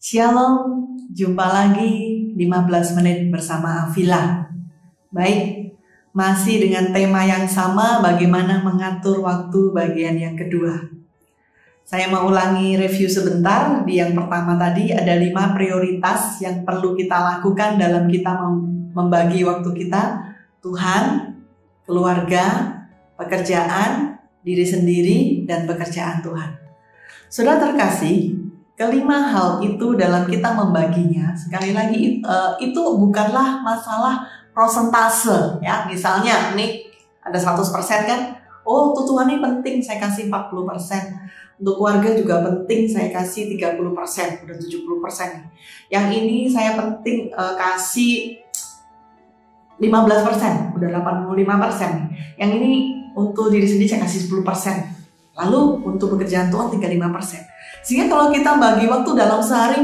Shalom, jumpa lagi 15 menit bersama Afila. Baik, masih dengan tema yang sama, bagaimana mengatur waktu bagian yang kedua. Saya mau ulangi review sebentar. Di yang pertama tadi ada 5 prioritas yang perlu kita lakukan dalam kita membagi waktu kita. Tuhan, keluarga, pekerjaan, diri sendiri, dan pekerjaan Tuhan. Saudara terkasih, kelima hal itu dalam kita membaginya, sekali lagi itu bukanlah masalah prosentase ya. Misalnya nih ada 100% kan, oh untuk Tuhan ini penting saya kasih 40%, untuk keluarga juga penting saya kasih 30%, udah 70%. Yang ini saya penting kasih 15%, udah 85%. Yang ini untuk diri sendiri saya kasih 10%. Lalu untuk pekerjaan Tuhan 35%. Sehingga kalau kita bagi waktu dalam sehari,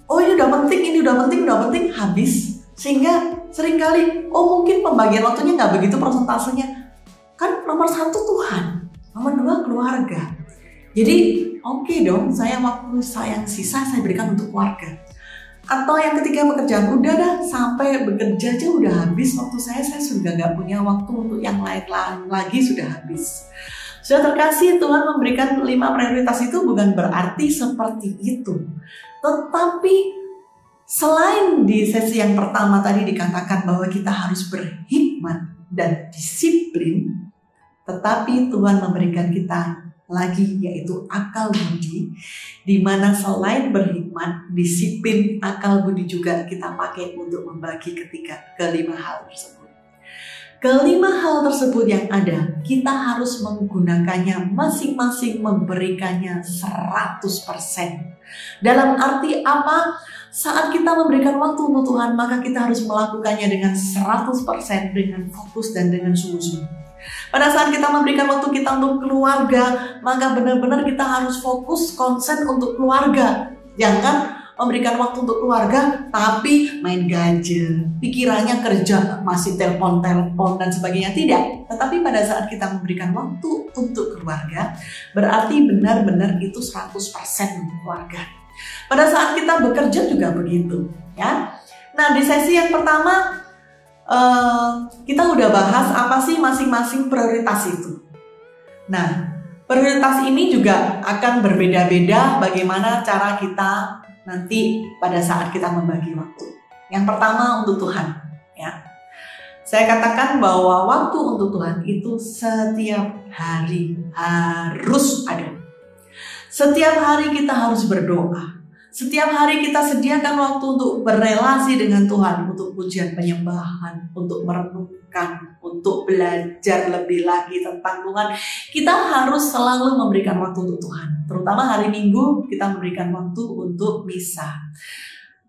oh ini udah penting, ini udah penting, habis. Sehingga seringkali, oh mungkin pembagian waktunya nggak begitu persentasenya. Kan nomor 1 Tuhan, nomor 2 keluarga. Jadi oke dong, waktu saya yang sisa saya berikan untuk keluarga. Atau yang ketiga pekerjaan, udah dah sampai bekerja aja udah habis waktu saya sudah nggak punya waktu untuk yang lain lagi, sudah habis. Sudah terkasih, Tuhan memberikan 5 prioritas itu bukan berarti seperti itu. Tetapi selain di sesi yang pertama tadi dikatakan bahwa kita harus berhikmat dan disiplin, tetapi Tuhan memberikan kita lagi yaitu akal budi, di mana selain berhikmat, disiplin, akal budi juga kita pakai untuk membagi kelima hal tersebut. Kelima hal tersebut yang ada, kita harus menggunakannya masing-masing, memberikannya 100%. Dalam arti apa? Saat kita memberikan waktu untuk Tuhan, maka kita harus melakukannya dengan 100%, dengan fokus dan dengan sungguh-sungguh. Pada saat kita memberikan waktu kita untuk keluarga, maka benar-benar kita harus fokus, konsen untuk keluarga. Jangan memberikan waktu untuk keluarga, tapi main gadget, pikirannya kerja, masih telepon dan sebagainya. Tidak, tetapi pada saat kita memberikan waktu untuk keluarga, berarti benar-benar itu 100% untuk keluarga. Pada saat kita bekerja juga begitu, ya. Nah, di sesi yang pertama, kita udah bahas apa sih masing-masing prioritas itu. Nah, prioritas ini juga akan berbeda-beda bagaimana cara kita nanti pada saat kita membagi waktu. Yang pertama untuk Tuhan, ya. Saya katakan bahwa waktu untuk Tuhan itu setiap hari harus ada. Setiap hari kita harus berdoa. Setiap hari kita sediakan waktu untuk berrelasi dengan Tuhan, untuk pujian penyembahan, untuk merenungkan, untuk belajar lebih lagi tentang Tuhan. Kita harus selalu memberikan waktu untuk Tuhan. Terutama hari Minggu kita memberikan waktu untuk misa.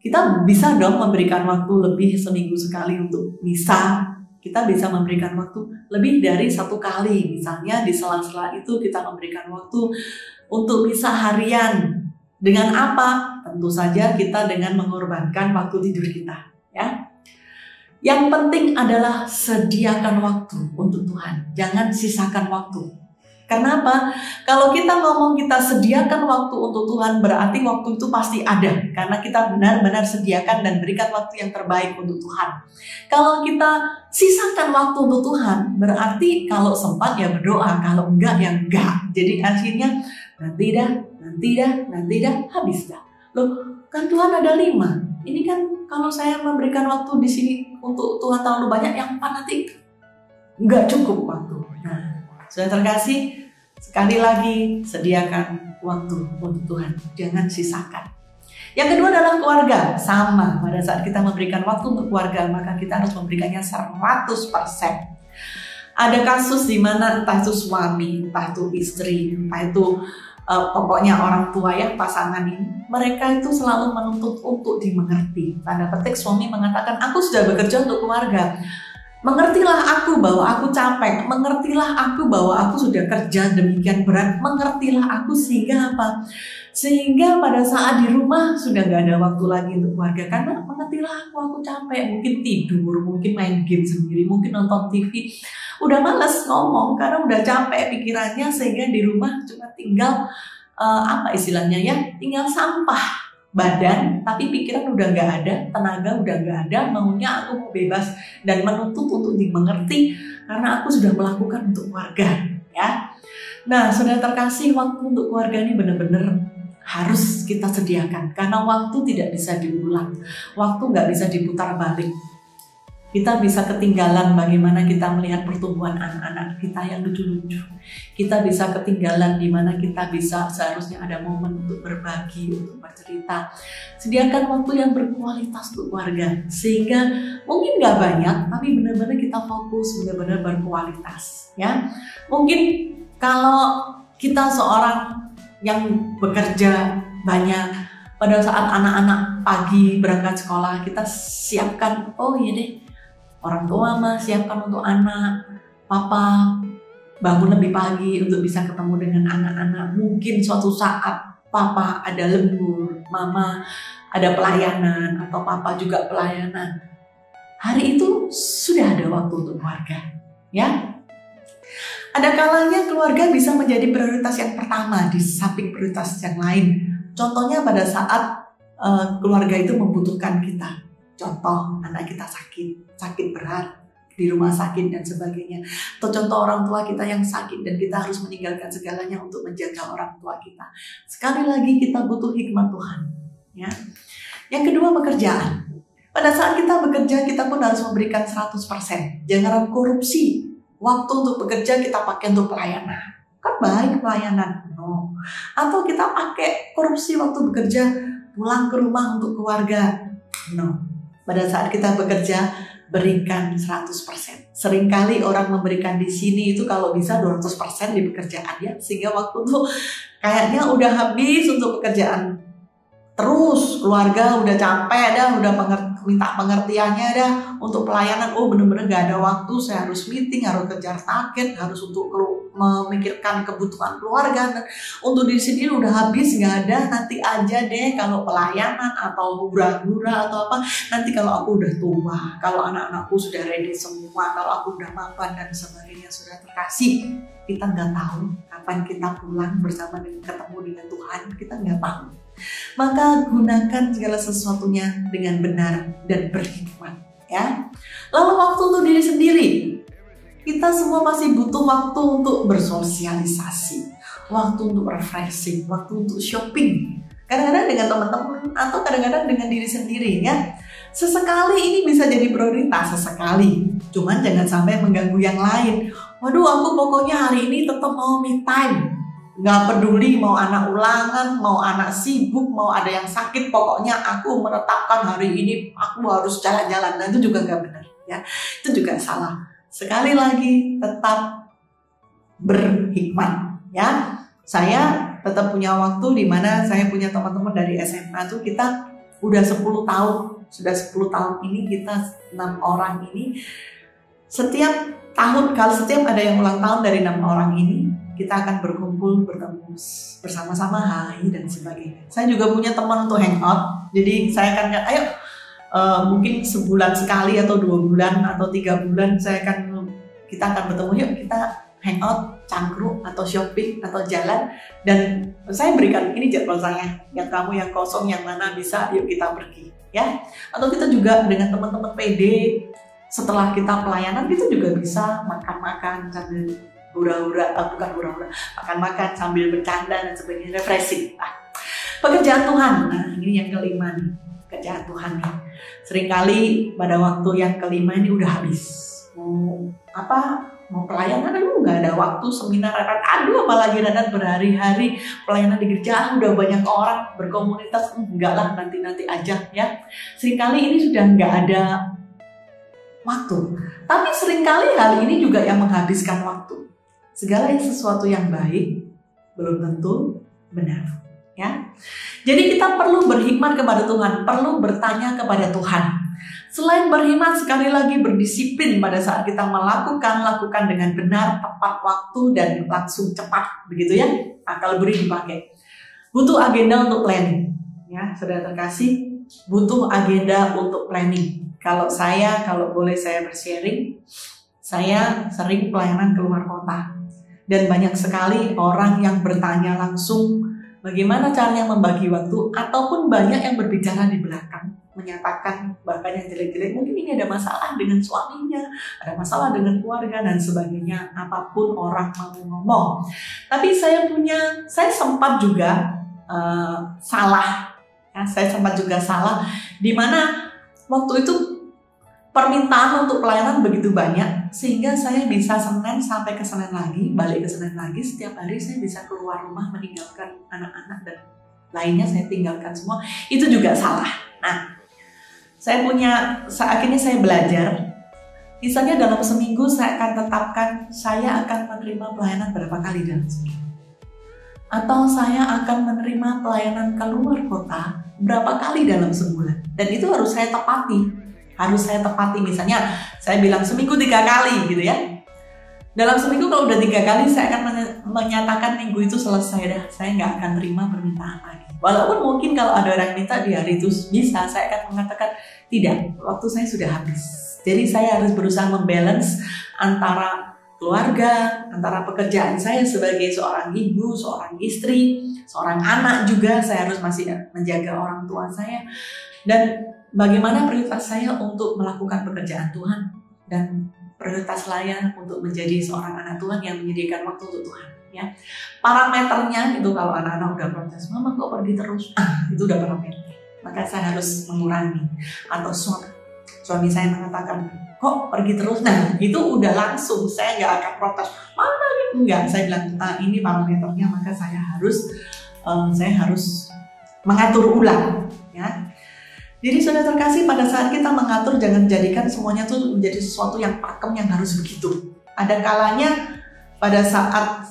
Kita bisa dong memberikan waktu lebih seminggu sekali untuk misa. Kita bisa memberikan waktu lebih dari 1 kali. Misalnya di sela-sela itu kita memberikan waktu untuk misa harian. Dengan apa? Tentu saja kita dengan mengorbankan waktu tidur kita, ya. Yang penting adalah sediakan waktu untuk Tuhan. Jangan sisakan waktu. Kenapa? Kalau kita ngomong kita sediakan waktu untuk Tuhan, berarti waktu itu pasti ada. Karena kita benar-benar sediakan dan berikan waktu yang terbaik untuk Tuhan. Kalau kita sisakan waktu untuk Tuhan, berarti kalau sempat ya berdoa, kalau enggak ya enggak. Jadi akhirnya nanti dah, habis dah. Loh, kan Tuhan ada 5. Ini kan kalau saya memberikan waktu di sini untuk Tuhan terlalu banyak, yang 4 nanti enggak cukup waktu. Nah, sudah terkasih, sekali lagi sediakan waktu untuk Tuhan, jangan sisakan. Yang kedua adalah keluarga. Sama, pada saat kita memberikan waktu untuk keluarga, maka kita harus memberikannya 100%. Ada kasus di mana entah itu suami, entah itu istri, entah itu pokoknya orang tua ya, pasangan ini, mereka itu selalu menuntut untuk dimengerti. Tanda petik suami mengatakan, aku sudah bekerja untuk keluarga. Mengertilah aku bahwa aku capek, mengertilah aku bahwa aku sudah kerja demikian berat, mengertilah aku sehingga apa? Sehingga pada saat di rumah sudah gak ada waktu lagi untuk keluarga. Karena mengertilah aku capek, mungkin tidur, mungkin main game sendiri, mungkin nonton TV. Udah males ngomong karena udah capek pikirannya, sehingga di rumah cuma tinggal apa istilahnya ya, tinggal sampah. badan, tapi pikiran udah nggak ada, tenaga udah nggak ada, maunya aku mau bebas dan menuntut untuk dimengerti karena aku sudah melakukan untuk keluarga, ya. Nah, saudara terkasih, waktu untuk keluarga ini benar-benar harus kita sediakan karena waktu tidak bisa diulang, waktu nggak bisa diputar balik. Kita bisa ketinggalan bagaimana kita melihat pertumbuhan anak-anak kita yang lucu-lucu. Kita bisa ketinggalan di mana kita bisa seharusnya ada momen untuk berbagi, untuk bercerita. Sediakan waktu yang berkualitas untuk keluarga. Sehingga mungkin nggak banyak, tapi benar-benar kita fokus, benar-benar berkualitas. Ya, mungkin kalau kita seorang yang bekerja banyak, pada saat anak-anak pagi berangkat sekolah, kita siapkan, oh iya deh, orang tua mah siapkan untuk anak, papa bangun lebih pagi untuk bisa ketemu dengan anak-anak. Mungkin suatu saat papa ada lembur, mama ada pelayanan, atau papa juga pelayanan. Hari itu sudah ada waktu untuk keluarga, ya. Ada kalanya keluarga bisa menjadi prioritas yang pertama di samping prioritas yang lain. Contohnya pada saat keluarga itu membutuhkan kita. Contoh, anak kita sakit berat di rumah sakit dan sebagainya. Atau contoh orang tua kita yang sakit dan kita harus meninggalkan segalanya untuk menjaga orang tua kita. Sekali lagi kita butuh hikmat Tuhan. Ya. Yang kedua, pekerjaan. Pada saat kita bekerja, kita pun harus memberikan 100%. Jangan korupsi. Waktu untuk bekerja kita pakai untuk pelayanan. Kan baik pelayanan. No. Atau kita pakai korupsi waktu bekerja, pulang ke rumah untuk keluarga. No. Pada saat kita bekerja, berikan 100%. Seringkali orang memberikan di sini itu kalau bisa 200% di pekerjaan, ya. Sehingga waktu tuh kayaknya udah habis untuk pekerjaan. Terus keluarga udah capek dah, udah minta pengertiannya dah untuk pelayanan. Oh, bener-bener gak ada waktu, saya harus meeting, harus kejar target, harus untuk memikirkan kebutuhan keluarga. Dan untuk diri sendiri udah habis, gak ada, nanti aja deh kalau pelayanan atau hura-hura atau apa, nanti kalau aku udah tua, kalau anak-anakku sudah ready semua, kalau aku udah mapan dan sebagainya. Sudah terkasih, kita nggak tahu kapan kita pulang bersama dengan ketemu dengan Tuhan, kita nggak tahu. Maka gunakan segala sesuatunya dengan benar dan berhikmat, ya. Lalu waktu untuk diri sendiri, kita semua masih butuh waktu untuk bersosialisasi, waktu untuk refreshing, waktu untuk shopping. Kadang-kadang dengan teman-teman atau kadang-kadang dengan diri sendiri, ya. Sesekali ini bisa jadi prioritas, sesekali. Cuman jangan sampai mengganggu yang lain. Waduh, aku pokoknya hari ini tetap mau me time. Nggak peduli mau anak ulangan, mau anak sibuk, mau ada yang sakit, pokoknya aku menetapkan hari ini aku harus jalan-jalan. Dan itu juga nggak benar, ya. Itu juga salah. Sekali lagi, tetap berhikmat, ya. Saya tetap punya waktu di mana saya punya teman-teman dari SMA tuh kita udah 10 tahun, sudah 10 tahun ini kita 6 orang ini setiap tahun, kalau setiap ada yang ulang tahun dari 6 orang ini, kita akan berkumpul, bertemu bersama-sama, hai dan sebagainya. Saya juga punya teman untuk hangout, jadi saya akan ayo mungkin sebulan sekali atau 2 bulan atau 3 bulan kita akan bertemu, yuk kita hangout, cangkruk atau shopping atau jalan, dan saya berikan ini jadwal saya, yang kamu yang kosong yang mana bisa, yuk kita pergi, ya. Atau kita juga dengan teman-teman PD setelah kita pelayanan kita juga bisa makan-makan sambil makan-makan sambil bercanda dan sebagainya, refreshing. Pekerjaan Tuhan, nah ini yang kelima nih, pekerjaan Tuhan nih. Seringkali pada waktu yang kelima ini udah habis. Mau pelayanan, aduh nggak ada waktu, seminar, aduh apalagi radat berhari-hari pelayanan di gereja, udah banyak orang berkomunitas, enggak lah nanti aja, ya. Seringkali ini sudah nggak ada waktu. Tapi seringkali hal ini juga yang menghabiskan waktu. Segala sesuatu yang baik belum tentu benar, ya. Jadi kita perlu berhikmat kepada Tuhan, perlu bertanya kepada Tuhan. Selain berhikmat, sekali lagi berdisiplin pada saat kita lakukan dengan benar, tepat waktu dan langsung cepat, begitu ya. Akal budi dipakai. Butuh agenda untuk planning, ya, saudara terkasih. Butuh agenda untuk planning. Kalau boleh saya bersharing, saya sering pelayanan keluar kota. Dan banyak sekali orang yang bertanya langsung bagaimana caranya membagi waktu, ataupun banyak yang berbicara di belakang, menyatakan bahkan yang jelek-jelek, mungkin ini ada masalah dengan suaminya, ada masalah dengan keluarga dan sebagainya, apapun orang mau ngomong. Tapi saya sempat juga salah, ya, saya sempat juga salah, di mana waktu itu permintaan untuk pelayanan begitu banyak, sehingga saya bisa Senin sampai ke Senin lagi, balik ke Senin lagi, setiap hari saya bisa keluar rumah meninggalkan anak-anak dan lainnya saya tinggalkan semua. Itu juga salah. Nah, akhirnya saya belajar, misalnya dalam seminggu saya akan tetapkan saya akan menerima pelayanan berapa kali dalam seminggu, atau saya akan menerima pelayanan keluar kota berapa kali dalam sebulan, dan itu harus saya tepati. Misalnya saya bilang seminggu 3 kali gitu ya. Dalam seminggu kalau udah 3 kali, saya akan menyatakan minggu itu selesai dah, saya nggak akan terima permintaan lagi. Walaupun mungkin kalau ada orang minta di hari itu bisa, saya akan mengatakan tidak, waktu saya sudah habis. Jadi saya harus berusaha membalance antara keluarga, antara pekerjaan saya sebagai seorang ibu, seorang istri, seorang anak juga, saya harus masih menjaga orang tua saya, dan bagaimana prioritas saya untuk melakukan pekerjaan Tuhan, dan prioritas saya untuk menjadi seorang anak Tuhan yang menyediakan waktu untuk Tuhan. Ya, parameternya itu kalau anak-anak udah protes, mama kok pergi terus, itu udah parameter. Maka saya harus mengurangi. Atau suami saya mengatakan, kok pergi terus, nah itu udah langsung, saya nggak akan protes, mana gitu, enggak. Saya bilang, ini parameternya, maka saya harus mengatur ulang, ya. Jadi sudah terkasih, pada saat kita mengatur, jangan jadikan semuanya tuh menjadi sesuatu yang pakem yang harus begitu. Ada kalanya pada saat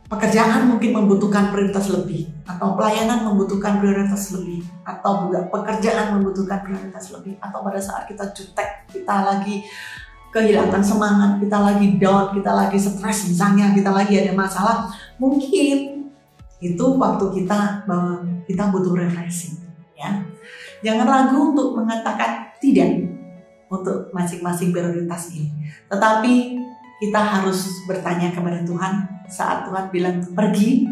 pekerjaan mungkin membutuhkan prioritas lebih, atau pelayanan membutuhkan prioritas lebih, atau juga pekerjaan membutuhkan prioritas lebih, atau pada saat kita jutek, kita lagi kehilangan semangat, kita lagi down, kita lagi stres misalnya, kita lagi ada masalah, mungkin itu waktu kita butuh refreshing, ya. Jangan ragu untuk mengatakan tidak untuk masing-masing prioritas ini. Tetapi kita harus bertanya kepada Tuhan, saat Tuhan bilang pergi,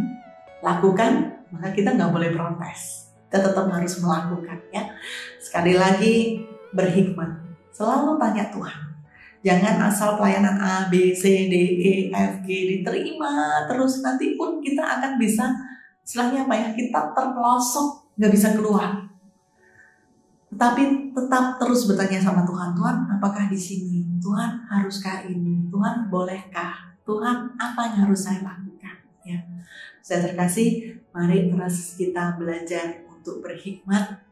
lakukan, maka kita nggak boleh protes. Kita tetap harus melakukan, ya. Sekali lagi, berhikmat. Selalu tanya Tuhan. Jangan asal pelayanan A, B, C, D, E, F, G diterima terus, nanti pun kita akan bisa, istilahnya apa ya, kita terpelosok, nggak bisa keluar. Tetapi tetap terus bertanya sama Tuhan, Tuhan apakah di sini? Tuhan haruskah ini? Tuhan bolehkah? Tuhan apa yang harus saya lakukan? Ya, saya terkasih, mari terus kita belajar untuk berhikmat,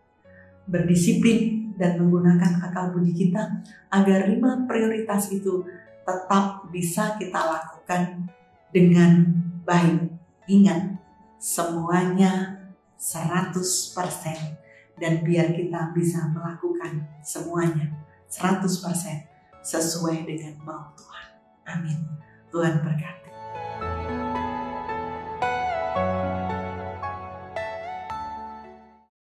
berdisiplin, dan menggunakan akal budi kita agar 5 prioritas itu tetap bisa kita lakukan dengan baik. Ingat, semuanya 100%. Dan biar kita bisa melakukan semuanya 100% sesuai dengan mau Tuhan. Amin. Tuhan berkati.